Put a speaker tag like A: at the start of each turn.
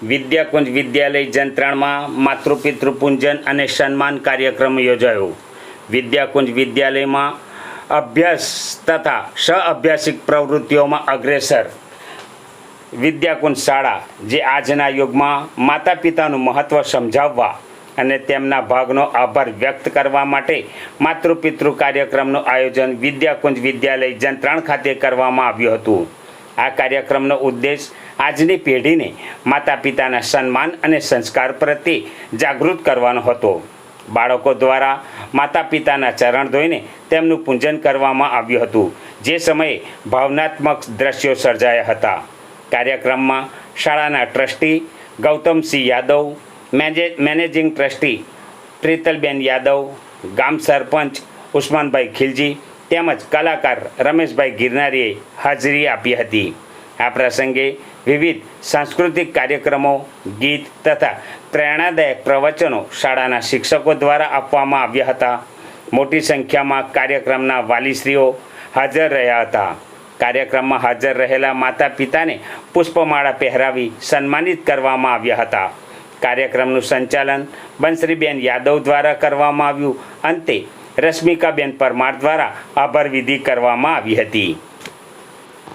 A: વિદ્યાકુંજ વિદ્યાલય જંત્રાણમાં માતૃપિતૃ પૂજન અને સન્માન કાર્યક્રમ યોજાયો। વિદ્યાકુંજ વિદ્યાલયમાં અભ્યાસ તથા સહઅભ્યાસિક પ્રવૃત્તિઓમાં અગ્રેસર વિદ્યાકુંજ શાળા જે આજના યુગમાં માતા પિતાનું મહત્ત્વ સમજાવવા અને તેમના ભાગનો આભાર વ્યક્ત કરવા માટે માતૃપિતૃ કાર્યક્રમનું આયોજન વિદ્યાકુંજ વિદ્યાલય જંત્રાણ ખાતે કરવામાં આવ્યું હતું। આ કાર્યક્રમનો ઉદ્દેશ આજની પેઢીને માતા પિતાના સન્માન અને સંસ્કાર પ્રત્યે જાગૃત કરવાનો હતો। બાળકો દ્વારા માતા પિતાના ચરણ ધોઈને તેમનું પૂજન કરવામાં આવ્યું હતું, જે સમયે ભાવનાત્મક દ્રશ્યો સર્જાયા હતા। કાર્યક્રમમાં શાળાના trustee Gautamsinh Yadav, managing trustee Pritalben Yadav, ગામ સરપંચ ઉસ્માનભાઈ ખિલજી તેમજ કલાકાર રમેશભાઈ ગિરનારીએ હાજરી આપી હતી। આ પ્રસંગે વિવિધ સાંસ્કૃતિક કાર્યક્રમો, ગીત તથા પ્રેરણાદાયક પ્રવચનો શાળાના શિક્ષકો દ્વારા આપવામાં આવ્યા હતા। મોટી સંખ્યામાં કાર્યક્રમના વાલીશ્રીઓ હાજર રહ્યા હતા। કાર્યક્રમમાં હાજર રહેલા માતા પિતાને પુષ્પમાળા પહેરાવી સન્માનિત કરવામાં આવ્યા હતા। કાર્યક્રમનું સંચાલન બંસરીબેન યાદવ દ્વારા કરવામાં આવ્યું। અંતે રશ્મિકાબેન પરમાર દ્વારા આભાર વિધિ કરવામાં આવી હતી।